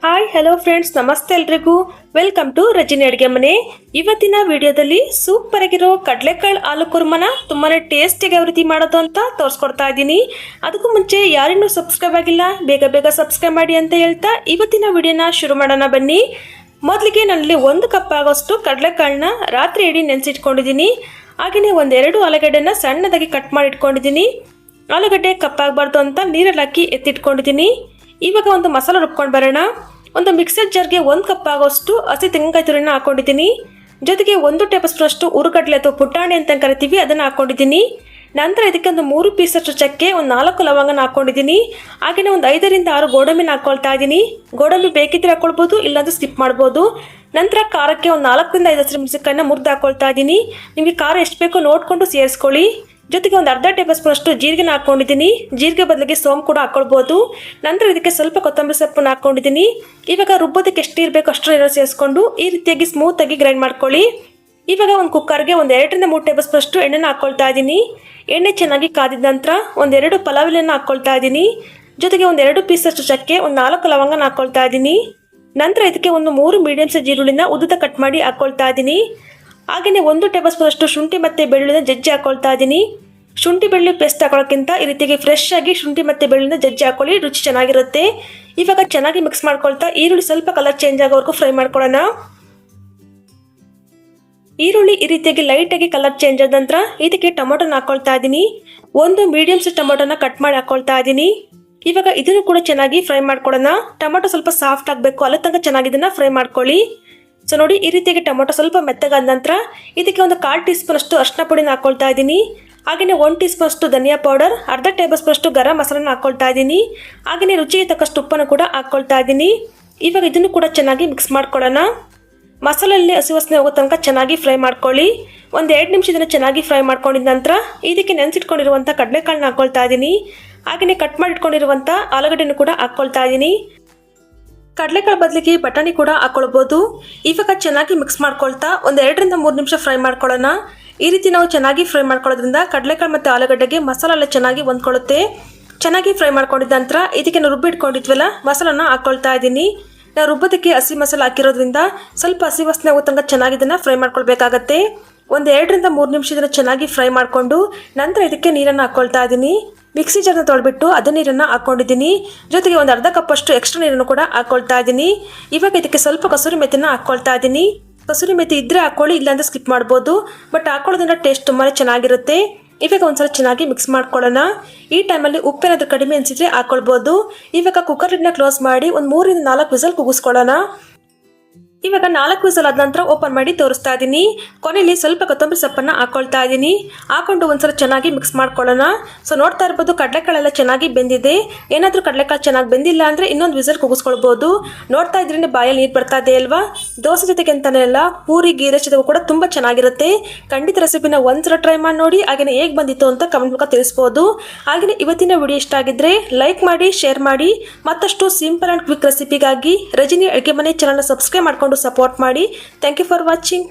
Hi hello friends, ನಮಸ್ತೆ ಎಲ್ರಿಗೂ. Welcome to Rajini ಅಡುಗೆ ಮನೆ. ಇವತ್ತಿನ ವಿಡಿಯೋದಲ್ಲಿ ಸೂಪರ್ ಆಗಿರೋ ಕಡಲೆಕಾಳು ಆಲೂ ಕುರ್ಮನ ತುಂಬಾನೇ ಟೇಸ್ಟಿಗೆ ಯಾವ ರೀತಿ ಮಾಡೋದು ಅಂತ ತೋರಿಸ್ಕೊಡ್ತಾ ಇದ್ದೀನಿ. ಅದಕ್ಕೂ ಮುಂಚೆ ಯಾರಿನ್ನೂ ಸಬ್ಸ್ಕ್ರೈಬ್ ಆಗಿಲ್ಲ ಬೇಗ ಬೇಗ ಸಬ್ಸ್ಕ್ರೈಬ್ ಮಾಡಿ ಅಂತ ಹೇಳ್ತಾ ಇವತ್ತಿನ ವಿಡಿಯೋನ ಶುರು ಮಾಡೋಣ ಬನ್ನಿ. ಮೊದಲಿಗೆ ನಾನಲ್ಲಿ 1 ಕಪ್ ಆಗೋಷ್ಟು ಕಡಲೆಕಾಳನ್ನ ರಾತ್ರಿ ಇಡೀ ನೆನೆಸಿಟ್ಕೊಂಡಿದ್ದೀನಿ. ಹಾಗೆಯೇ ಒಂದೆರಡು ಆಲೂಗಡ್ಡೆನ ಸಣ್ಣದಾಗಿ ಕಟ್ ಮಾಡಿ ಇಟ್ಕೊಂಡಿದ್ದೀನಿ. ಆಲೂಗಡ್ಡೆ ಕಪ್ಪಾಗಬಾರ್ದು ಅಂತ ನೀರಲ್ಲಿ ಹಾಕಿ ಎತ್ತಿಟ್ಕೊಂಡಿದ್ದೀನಿ. ಇವಾಗ ಒಂದು ಮಸಾಲ ರುಬ್ಕೊಂಡು ಬರೋಣ. ಒಂದು ಮಿಕ್ಸರ್ ಜಾರ್ಗೆ 1 ಕಪ್ ಆಗೋಷ್ಟು ಹಸಿ ತೆಂಗಿನಕಾಯಿ ತುರಿನ ಹಾಕೊಂಡಿದ್ದೀನಿ. ಜೊತೆಗೆ 1 ಟೇಬಲ್ ಸ್ಪೂನ್ ಅಷ್ಟು ಹುರುಗಡ್ಲೆ ಅಥವಾ ಪುಟಾಣಿ ಅಂತ ಕರಿತೀವಿ, ಅದನ್ನು ಹಾಕೊಂಡಿದ್ದೀನಿ. ನಂತರ ಇದಕ್ಕೆ ಒಂದು 3 ಪೀಸಷ್ಟು ಚಕ್ಕೆ, ಒಂದು 4 ಲವಂಗನ ಹಾಕೊಂಡಿದ್ದೀನಿ. ಹಾಗೆಯೇ ಒಂದು 5 ರಿಂದ 6 ಗೋಡಂಬಿನ ಹಾಕೊಳ್ತಾ ಇದ್ದೀನಿ. ಗೋಡಂಬಿ ಬೇಕಿದ್ರೆ ಹಾಕೊಳ್ಬೋದು, ಇಲ್ಲಾಂದ್ರೆ ಸ್ಕಿಪ್ ಮಾಡ್ಬೋದು. ನಂತರ ಖಾರಕ್ಕೆ ಒಂದು 4 ರಿಂದ 5 ಹಸಿಮೆಣಸಿನಕಾಯಿನ ಮುರಿದು ಹಾಕೊಳ್ತಾ ಇದ್ದೀನಿ. ನಿಮಗೆ ಖಾರ ಎಷ್ಟು ಬೇಕೋ ನೋಡಿಕೊಂಡು ಸೇರಿಸ್ಕೊಳ್ಳಿ. ಜೊತೆಗೆ ಒಂದು ಅರ್ಧ ಟೇಬಲ್ ಸ್ಪೂನ್ ಅಷ್ಟು ಜೀರಿಗೆನ ಹಾಕೊಂಡಿದ್ದೀನಿ. ಜೀರಿಗೆ ಬದಲಿಗೆ ಸೋಂಪು ಕೂಡ ಹಾಕೊಳ್ಬೋದು. ನಂತರ ಇದಕ್ಕೆ ಸ್ವಲ್ಪ ಕೊತ್ತಂಬರಿ ಸೊಪ್ಪನ್ನು ಹಾಕೊಂಡಿದ್ದೀನಿ. ಇವಾಗ ರುಬ್ಬೋದಕ್ಕೆ ಎಷ್ಟು ಇರಬೇಕು ಅಷ್ಟು ನೀರು ಸೇರಿಸ್ಕೊಂಡು ಈ ರೀತಿಯಾಗಿ ಸ್ಮೂತಾಗಿ ಗ್ರೈಂಡ್ ಮಾಡ್ಕೊಳ್ಳಿ. ಇವಾಗ ಒಂದು ಕುಕ್ಕರ್ಗೆ ಒಂದು 2 ರಿಂದ 3 ಟೇಬಲ್ ಸ್ಪೂನ್ ಅಷ್ಟು ಎಣ್ಣೆನ ಹಾಕೊಳ್ತಾ ಇದ್ದೀನಿ. ಎಣ್ಣೆ ಚೆನ್ನಾಗಿ ಕಾದಿದ ನಂತರ ಒಂದೆರಡು ಪಲಾವ್ ಎಲೆನ ಹಾಕೊಳ್ತಾ ಇದ್ದೀನಿ. ಜೊತೆಗೆ ಒಂದು 2 ಪೀಸಷ್ಟು ಚಕ್ಕೆ, ಒಂದು 4 ಲವಂಗನ ಹಾಕೊಳ್ತಾ ಇದ್ದೀನಿ. ನಂತರ ಇದಕ್ಕೆ ಒಂದು 3 ಮೀಡಿಯಮ್ ಸೈಜ್ ಈರುಳ್ಳಿನ ಉದ್ದ ಕಟ್ ಮಾಡಿ ಹಾಕೊಳ್ತಾ ಇದ್ದೀನಿ. ಹಾಗೆಯೇ 1 ಟೇಬಲ್ ಸ್ಪೂನ್ ಅಷ್ಟು ಶುಂಠಿ ಮತ್ತು ಬೆಳ್ಳುಳ್ಳಿನ ಜಜ್ಜಿ ಹಾಕೊಳ್ತಾ ಇದ್ದೀನಿ. ಶುಂಠಿ ಬೆಳ್ಳುಳ್ಳಿ ಪೇಸ್ಟ್ ಹಾಕೊಳ್ಳೋಕ್ಕಿಂತ ಈ ರೀತಿಯಾಗಿ ಫ್ರೆಶ್ ಆಗಿ ಶುಂಠಿ ಮತ್ತು ಬೆಳ್ಳುಳ್ಳಿನ ಜಜ್ಜಿ ಹಾಕೊಳ್ಳಿ, ರುಚಿ ಚೆನ್ನಾಗಿರುತ್ತೆ. ಇವಾಗ ಚೆನ್ನಾಗಿ ಮಿಕ್ಸ್ ಮಾಡ್ಕೊಳ್ತಾ ಈರುಳ್ಳಿ ಸ್ವಲ್ಪ ಕಲರ್ ಚೇಂಜ್ ಆಗೋವರೆಗೂ ಫ್ರೈ ಮಾಡ್ಕೊಳ್ಳೋಣ. ಈರುಳ್ಳಿ ಈ ರೀತಿಯಾಗಿ ಲೈಟಾಗಿ ಕಲರ್ ಚೇಂಜ್ ಆದ ನಂತರ ಇದಕ್ಕೆ ಟೊಮೊಟೊನ ಹಾಕೊಳ್ತಾ ಇದ್ದೀನಿ. ಒಂದು ಮೀಡಿಯಮ್ ಸೈಜ್ ಟೊಮೊಟೊನ ಕಟ್ ಮಾಡಿ ಹಾಕೊಳ್ತಾ ಇದ್ದೀನಿ. ಇವಾಗ ಇದನ್ನು ಕೂಡ ಚೆನ್ನಾಗಿ ಫ್ರೈ ಮಾಡ್ಕೊಳ್ಳೋಣ. ಟೊಮೊಟೊ ಸ್ವಲ್ಪ ಸಾಫ್ಟ್ ಆಗಬೇಕು, ಅಲ್ಲಿ ತನಕ ಚೆನ್ನಾಗಿ ಇದನ್ನು ಫ್ರೈ ಮಾಡ್ಕೊಳ್ಳಿ. ಸೊ ನೋಡಿ, ಈ ರೀತಿಯಾಗಿ ಟೊಮೊಟೊ ಸ್ವಲ್ಪ ಮೆತ್ತಗಾದ ನಂತರ ಇದಕ್ಕೆ ಒಂದು 1/4 ಟೀ ಸ್ಪೂನ್ ಅಷ್ಟು ಅರಿಶಿನ ಪುಡಿನ ಹಾಕೊಳ್ತಾ ಇದ್ದೀನಿ. ಹಾಗೆಯೇ 1 ಟೀ ಸ್ಪೂನ್ ಅಷ್ಟು ಧನಿಯಾ ಪೌಡರ್, ಅರ್ಧ ಟೇಬಲ್ ಸ್ಪೂನ್ ಅಷ್ಟು ಗರಂ ಮಸಾಲನ ಹಾಕೊಳ್ತಾ ಇದ್ದೀನಿ. ಹಾಗೆಯೇ ರುಚಿಗೆ ತಕ್ಕಷ್ಟು ಉಪ್ಪನ್ನು ಕೂಡ ಹಾಕೊಳ್ತಾ ಇದ್ದೀನಿ. ಇವಾಗ ಇದನ್ನು ಕೂಡ ಚೆನ್ನಾಗಿ ಮಿಕ್ಸ್ ಮಾಡ್ಕೊಳ್ಳೋಣ. ಮಸಾಲೆಯಲ್ಲಿ ಹಸಿ ವಾಸನೆ ಹೋಗೋ ತನಕ ಚೆನ್ನಾಗಿ ಫ್ರೈ ಮಾಡ್ಕೊಳ್ಳಿ. ಒಂದು 2 ನಿಮಿಷ ಇದನ್ನು ಚೆನ್ನಾಗಿ ಫ್ರೈ ಮಾಡ್ಕೊಂಡಿದ ನಂತರ ಇದಕ್ಕೆ ನೆನೆಸಿಟ್ಕೊಂಡಿರುವಂಥ ಕಡಲೆಕಾಳನ್ನ ಹಾಕೊಳ್ತಾ ಇದ್ದೀನಿ. ಹಾಗೆಯೇ ಕಟ್ ಮಾಡಿ ಇಟ್ಕೊಂಡಿರುವಂಥ ಆಲೂಗಡ್ಡೆನೂ ಕೂಡ ಹಾಕ್ಕೊಳ್ತಾ ಇದ್ದೀನಿ. ಕಡಲೆಕಾಳು ಬದಲಿಗೆ ಬಟಾಣಿ ಕೂಡ ಹಾಕೊಳ್ಬೋದು. ಇವಾಗ ಚೆನ್ನಾಗಿ ಮಿಕ್ಸ್ ಮಾಡ್ಕೊಳ್ತಾ ಒಂದು 2 ರಿಂದ 3 ನಿಮಿಷ ಫ್ರೈ ಮಾಡ್ಕೊಳ್ಳೋಣ. ಈ ರೀತಿ ನಾವು ಚೆನ್ನಾಗಿ ಫ್ರೈ ಮಾಡ್ಕೊಳ್ಳೋದ್ರಿಂದ ಕಡಲೆಕಾಳು ಮತ್ತು ಆಲೂಗಡ್ಡೆಗೆ ಮಸಾಲ ಎಲ್ಲ ಚೆನ್ನಾಗಿ ಹೊಂದ್ಕೊಳ್ಳುತ್ತೆ. ಚೆನ್ನಾಗಿ ಫ್ರೈ ಮಾಡ್ಕೊಂಡಿದ್ದ ನಂತರ ಇದಕ್ಕೆ ನಾವು ರುಬ್ಬಿಟ್ಕೊಂಡಿದ್ವಲ್ಲ ಮಸಾಲನ ಹಾಕ್ಕೊಳ್ತಾ ಇದ್ದೀನಿ. ನಾವು ರುಬ್ಬೋದಕ್ಕೆ ಹಸಿ ಮಸಾಲ ಹಾಕಿರೋದ್ರಿಂದ ಸ್ವಲ್ಪ ಹಸಿ ವಾಸನೆ ಆಗೋ ತನಕ ಚೆನ್ನಾಗಿ ಇದನ್ನು ಫ್ರೈ ಮಾಡ್ಕೊಳ್ಬೇಕಾಗತ್ತೆ. ಒಂದು 2 ರಿಂದ 3 ನಿಮಿಷ ಇದನ್ನು ಚೆನ್ನಾಗಿ ಫ್ರೈ ಮಾಡಿಕೊಂಡು ನಂತರ ಇದಕ್ಕೆ ನೀರನ್ನು ಹಾಕ್ಕೊಳ್ತಾ ಇದ್ದೀನಿ. ಮಿಕ್ಸಿ ಜಾರ್ನ ತೊಳೆಬಿಟ್ಟು ಅದೇ ನೀರನ್ನು ಹಾಕ್ಕೊಂಡಿದ್ದೀನಿ. ಜೊತೆಗೆ ಒಂದು ಅರ್ಧ ಕಪ್ ಅಷ್ಟು ಎಕ್ಸ್ಟ್ರಾ ನೀರನ್ನು ಕೂಡ ಹಾಕ್ಕೊಳ್ತಾ ಇದ್ದೀನಿ. ಇವಾಗ ಇದಕ್ಕೆ ಸ್ವಲ್ಪ ಕಸೂರಿ ಮೆಥಿನ ಹಾಕ್ಕೊಳ್ತಾ ಇದ್ದೀನಿ. ಕಸೂರಿ ಮೆಥಿ ಇದ್ದರೆ ಹಾಕ್ಕೊಳ್ಳಿ, ಇಲ್ಲಾಂದರೆ ಸ್ಕಿಪ್ ಮಾಡ್ಬೋದು. ಬಟ್ ಹಾಕೊಳ್ಳೋದ್ರಿಂದ ಟೇಸ್ಟ್ ತುಂಬಾ ಚೆನ್ನಾಗಿರುತ್ತೆ. ಇವಾಗ ಒಂದ್ಸಲ ಚೆನ್ನಾಗಿ ಮಿಕ್ಸ್ ಮಾಡ್ಕೊಳ್ಳೋಣ. ಈ ಟೈಮಲ್ಲಿ ಉಪ್ಪೇನಾದರೂ ಕಡಿಮೆ ಅನಿಸಿದ್ರೆ ಹಾಕ್ಕೊಳ್ಬೋದು. ಇವಾಗ ಕುಕ್ಕರ್ ಲಿಡ್ನ ಕ್ಲೋಸ್ ಮಾಡಿ ಒಂದು 3 ರಿಂದ 4 ವಿಸಲ್ ಕೂಗಿಸ್ಕೊಳ್ಳೋಣ. ಇವಾಗ 4 ವಿಸಲ್ ಆದ ನಂತರ ಓಪನ್ ಮಾಡಿ ತೋರಿಸ್ತಾ ಇದ್ದೀನಿ. ಕೊನೆಯಲ್ಲಿ ಸ್ವಲ್ಪ ಕೊತ್ತಂಬರಿ ಸೊಪ್ಪನ್ನು ಹಾಕ್ಕೊಳ್ತಾ ಇದ್ದೀನಿ. ಹಾಕೊಂಡು ಒಂದ್ಸಲ ಚೆನ್ನಾಗಿ ಮಿಕ್ಸ್ ಮಾಡ್ಕೊಳ್ಳೋಣ. ಸೊ ನೋಡ್ತಾ ಇರ್ಬೋದು, ಕಡಲೆಕಾಳೆಲ್ಲ ಚೆನ್ನಾಗಿ ಬೆಂದಿದೆ. ಏನಾದರೂ ಕಡಲೆಕಾಳು ಚೆನ್ನಾಗಿ ಬೆಂದಿಲ್ಲ ಅಂದರೆ ಇನ್ನೊಂದು ವಿಸಲ್ ಕೂಗಿಸ್ಕೊಳ್ಬೋದು. ನೋಡ್ತಾ ಇದ್ರಿಂದ ಬಾಯಲ್ಲಿ ನೀರು ಬರ್ತಾ ಇದೆ ಅಲ್ವಾ. ದೋಸೆ ಜೊತೆಗೆ ಅಂತಾನೆ ಅಲ್ಲ, ಪೂರಿ ಗೀ ರೈಸ್ ಜೊತೆಗೂ ಕೂಡ ತುಂಬ ಚೆನ್ನಾಗಿರುತ್ತೆ. ಖಂಡಿತ ರೆಸಿಪಿನ ಒಂದ್ಸಲ ಟ್ರೈ ಮಾಡಿ ನೋಡಿ. ಹಾಗೆಯೇ ಹೇಗೆ ಬಂದಿತ್ತು ಅಂತ ಕಮೆಂಟ್ ಮೂಲಕ ತಿಳಿಸ್ಬೋದು. ಹಾಗೆಯೇ ಇವತ್ತಿನ ವಿಡಿಯೋ ಇಷ್ಟ ಆಗಿದ್ರೆ ಲೈಕ್ ಮಾಡಿ, ಶೇರ್ ಮಾಡಿ. ಮತ್ತಷ್ಟು ಸಿಂಪಲ್ ಆ್ಯಂಡ್ ಕ್ವಿಕ್ ರೆಸಿಪಿಗಾಗಿ ರಜಿನಿ ಅಡುಗೆ ಮನೆ ಚಾನಲ್ನ ಸಬ್ಸ್ಕ್ರೈಬ್ ಮಾಡ್ಕೊಂಡು ಸಪೋರ್ಟ್ ಮಾಡಿ. Thank you for watching.